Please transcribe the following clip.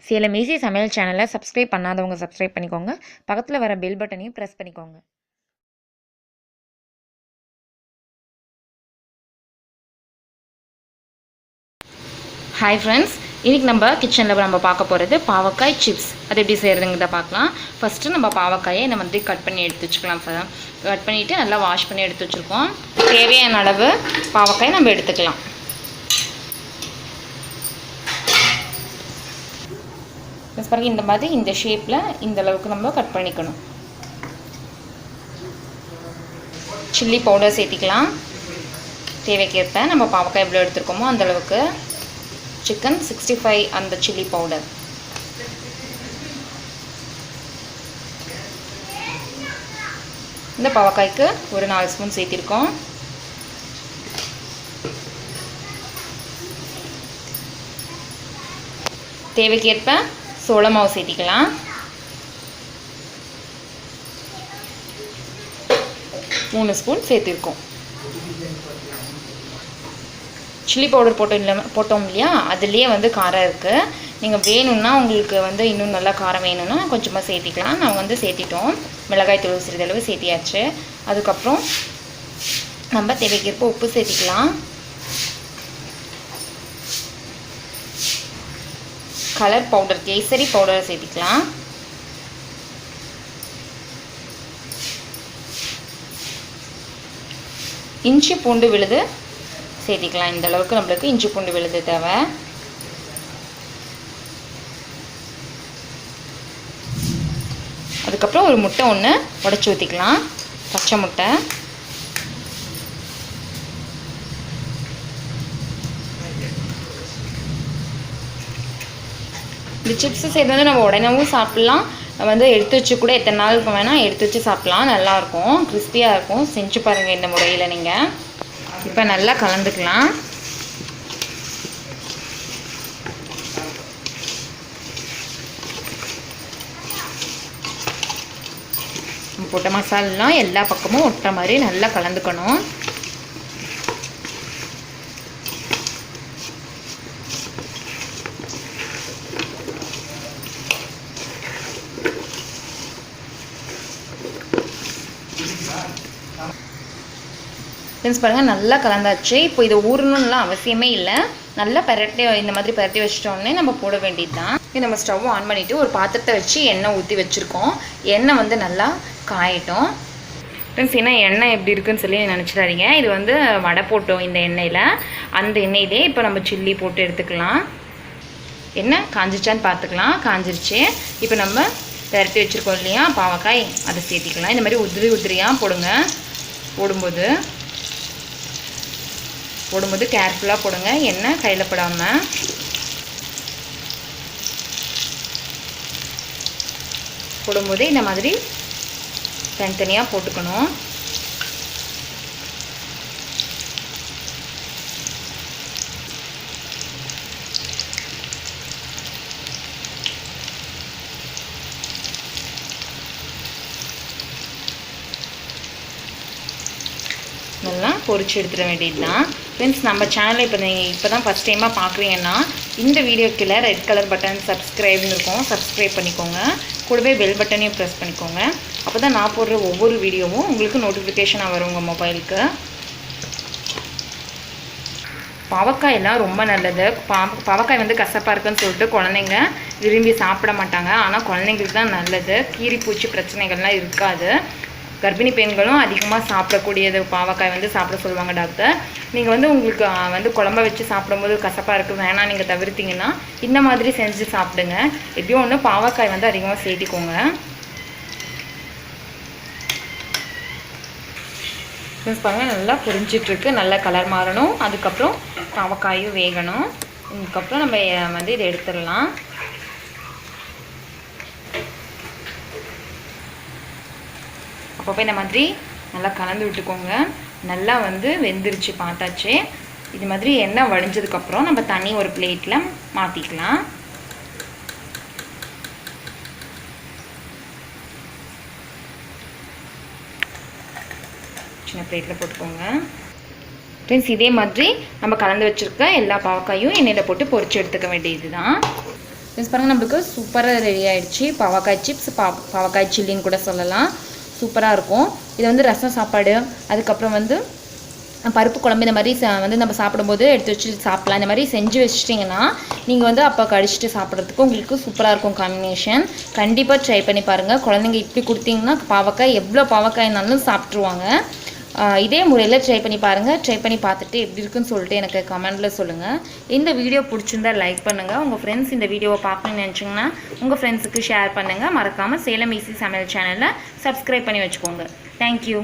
Salem easy சமையல் சேனலை subscribe பண்ணாதவங்க சப்ஸ்கிரைப் பண்ணிக்கோங்க. பக்கத்தில் வர பெல் பட்டனையும் ப்ரெஸ் பண்ணிக்கோங்க. ஹாய் ஃப்ரெண்ட்ஸ், இன்றைக்கி நம்ம கிச்சனில் நம்ம பார்க்க போகிறது பாவக்காய் சிப்ஸ். அது எப்படி செய்கிறதுங்கிறத பார்க்கலாம். ஃபஸ்ட்டு நம்ம பாவக்காயை இந்த மாதிரி கட் பண்ணி எடுத்து வச்சுக்கலாம். கட் பண்ணிவிட்டு நல்லா வாஷ் பண்ணி எடுத்து வச்சுருக்கோம். தேவையான அளவு பாவக்காய் நம்ம எடுத்துக்கலாம். பாருங்க, இந்த மாதிரி இந்த ஷேப்பில் இந்த அளவுக்கு நம்ம கட் பண்ணிக்கணும். சில்லி பவுடர் சேர்த்திக்கலாம். தேவைக்கேற்ப நம்ம பாவக்காய் எவ்வளோ எடுத்துருக்கோமோ அந்த அளவுக்கு. சிக்கன் 65 அந்த சில்லி பவுடர். இந்த பாவக்காய்க்கு ஒரு 4 ஸ்பூன் சேர்த்திருக்கோம். தேவைக்கேற்ப சோள மாவு சேர்த்திக்கலாம். 3 ஸ்பூன் சேர்த்திருக்கோம். சில்லி பவுடர் போட்டோம் இல்லையா, அதுலேயே வந்து காரம் இருக்குது. நீங்கள் வேணும்னா உங்களுக்கு வந்து இன்னும் நல்லா காரம் வேணும்னா கொஞ்சமாக சேர்த்திக்கலாம். நாங்கள் வந்து சேர்த்திட்டோம். மிளகாய் தூள் சிறிதளவு சேர்த்தியாச்சு. அதுக்கப்புறம் நம்ம தேவைக்கேற்ப உப்பு சேர்த்திக்கலாம். கலர் பவுடர் கேசரி பவுடர் சேர்த்திக்கலாம். இஞ்சி பூண்டு விழுது சேர்த்திக்கலாம். இந்த அளவுக்கு நம்மளுக்கு இஞ்சி பூண்டு விழுது தேவை. அதுக்கப்புறம் ஒரு முட்டை ஒன்று உடைச்சி ஊற்றிக்கலாம். பச்சை முட்டை. இந்த சிப்ஸு செய்து வந்து நம்ம உடனேவும் சாப்பிட்லாம். வந்து எடுத்து வச்சு கூட எத்தனை நாளுக்கு வேணால் எடுத்து வச்சு சாப்பிட்லாம். நல்லாயிருக்கும், கிறிஸ்பியாக இருக்கும். செஞ்சு பாருங்கள் இந்த முறையில் நீங்கள். இப்போ நல்லா கலந்துக்கலாம். போட்ட மசாலெலாம் எல்லா பக்கமும் ஒட்டுற மாதிரி நல்லா கலந்துக்கணும். ஃப்ரெண்ட்ஸ் பாருங்கள், நல்லா கலந்தாச்சு. இப்போ இதை ஊறணும்லாம் அவசியமே இல்லை. நல்லா இந்த மாதிரி பரட்டி வச்சிட்டோன்னே நம்ம போட வேண்டியது தான். நம்ம ஸ்டவ் ஆன் பண்ணிவிட்டு ஒரு பாத்திரத்தை வச்சு எண்ணெய் ஊற்றி வச்சுருக்கோம். எண்ணெய் வந்து நல்லா காயட்டும். ஃப்ரெண்ட்ஸ், எண்ணெய் எப்படி இருக்குன்னு சொல்லி நினச்சிடாதீங்க. இது வந்து வடை போட்டோம் இந்த எண்ணெயில். அந்த எண்ணெயிலே இப்போ நம்ம சில்லி போட்டு எடுத்துக்கலாம். எண்ணெய் காஞ்சிச்சான்னு பார்த்துக்கலாம். காஞ்சிருச்சு. இப்போ நம்ம பரட்டி வச்சுருக்கோம் இல்லையா பாவக்காய், அதை சேர்த்திக்கலாம். இந்த மாதிரி உதிரியாக போடுங்க. போடும்போது கேர்ஃபுல்லாக போடுங்க, எண்ணெய் கையில் படாமல். போடும்போதே இந்த மாதிரி தனித்தனியாக போட்டுக்கணும். நல்லா பொரிச்சு எடுத்துட வேண்டியது தான். ஃப்ரெண்ட்ஸ், நம்ம சேனலை இப்போ தான் ஃபஸ்ட் டைமாக பார்க்குறீங்கன்னா இந்த வீடியோக்கில் ரெட் கலர் பட்டன் சப்ஸ்கிரைப்னு இருக்கும். சப்ஸ்கிரைப் பண்ணிக்கோங்க. கூடவே பெல் பட்டனையும் ப்ரெஸ் பண்ணிக்கோங்க. அப்போ தான் நான் போடுற ஒவ்வொரு வீடியோவும் உங்களுக்கு நோட்டிஃபிகேஷனாக வரும் உங்கள் மொபைலுக்கு. பாவக்காய் எல்லாம் ரொம்ப நல்லது. பாவக்காய் வந்து கசப்பாக இருக்குன்னு சொல்லிட்டு குழந்தைங்க விரும்பி சாப்பிட மாட்டாங்க. ஆனால் குழந்தைங்களுக்கு தான் நல்லது. கீரி பூச்சி பிரச்சனைகள்லாம் இருக்காது. கர்ப்பிணி பெண்களும் அதிகமாக சாப்பிடக்கூடியது பாவக்காய் வந்து சாப்பிட சொல்லுவாங்க டாக்டர். நீங்கள் வந்து உங்களுக்கு வந்து குழம்ப வச்சு சாப்பிடும்போது கசப்பாக இருக்குது வேணாம் நீங்கள் தவிர்த்திங்கன்னா இந்த மாதிரி செஞ்சு சாப்பிடுங்க. எப்படியும் ஒன்று பாவக்காய் வந்து அதிகமாக சேர்த்திக்கோங்க. பாருங்கள், நல்லா புரிஞ்சிட்ருக்கு. நல்லா கலர் மாறணும். அதுக்கப்புறம் பாவக்காயும் வேகணும். இதுக்கப்புறம் நம்ம வந்து இதை எடுத்துடலாம். அப்போ இந்த மாதிரி நல்லா கலந்து விட்டுக்கோங்க. நல்லா வந்து வெந்துருச்சு பார்த்தாச்சு. இது மாதிரி எண்ணெய் வடிஞ்சதுக்கப்புறம் நம்ம தண்ணி ஒரு பிளேட்டில் மாற்றிக்கலாம். சின்ன பிளேட்டில் போட்டுக்கோங்க ஃப்ரெண்ட்ஸ். இதே மாதிரி நம்ம கலந்து வச்சுருக்க எல்லா பாவக்காயும் எண்ணெயில் போட்டு பொரிச்சு எடுத்துக்க வேண்டியது தான் ஃப்ரெண்ட்ஸ். பாருங்கள், நம்மளுக்கு சூப்பராக ரெடி ஆகிடுச்சு. பாவக்காய் சிப்ஸ், பாவக்காய் சில்லின்னு கூட சொல்லலாம். சூப்பராக இருக்கும். இது வந்து ரசம் சாப்பாடு, அதுக்கப்புறம் வந்து பருப்பு குழம்பு இந்த மாதிரி வந்து நம்ம சாப்பிடும்போது எடுத்து வச்சு சாப்பிட்லாம். இந்த மாதிரி செஞ்சு வச்சிட்டிங்கன்னா நீங்கள் வந்து அப்போ கடிச்சிட்டு சாப்பிட்றதுக்கு உங்களுக்கு சூப்பராக இருக்கும் காம்பினேஷன். கண்டிப்பாக ட்ரை பண்ணி பாருங்கள். குழந்தைங்க இப்படி கொடுத்தீங்கன்னா பாவக்காய் எவ்வளோ பாவக்காய்னாலும் சாப்பிட்ருவாங்க. இதே முறையில் ட்ரை பண்ணி பாருங்கள். ட்ரை பண்ணி பார்த்துட்டு எப்படி இருக்குன்னு சொல்லிட்டு எனக்கு கமெண்ட்டில் சொல்லுங்கள். இந்த வீடியோ பிடிச்சிருந்தா லைக் பண்ணுங்கள். உங்கள் ஃப்ரெண்ட்ஸ் இந்த வீடியோவை பார்க்கணும்னு நினச்சிங்கன்னா உங்கள் ஃப்ரெண்ட்ஸுக்கு ஷேர் பண்ணுங்கள். மறக்காமல் சேலம் ஈஸி சமையல் சேனலை சப்ஸ்கிரைப் பண்ணி வச்சுக்கோங்க. தேங்க்யூ.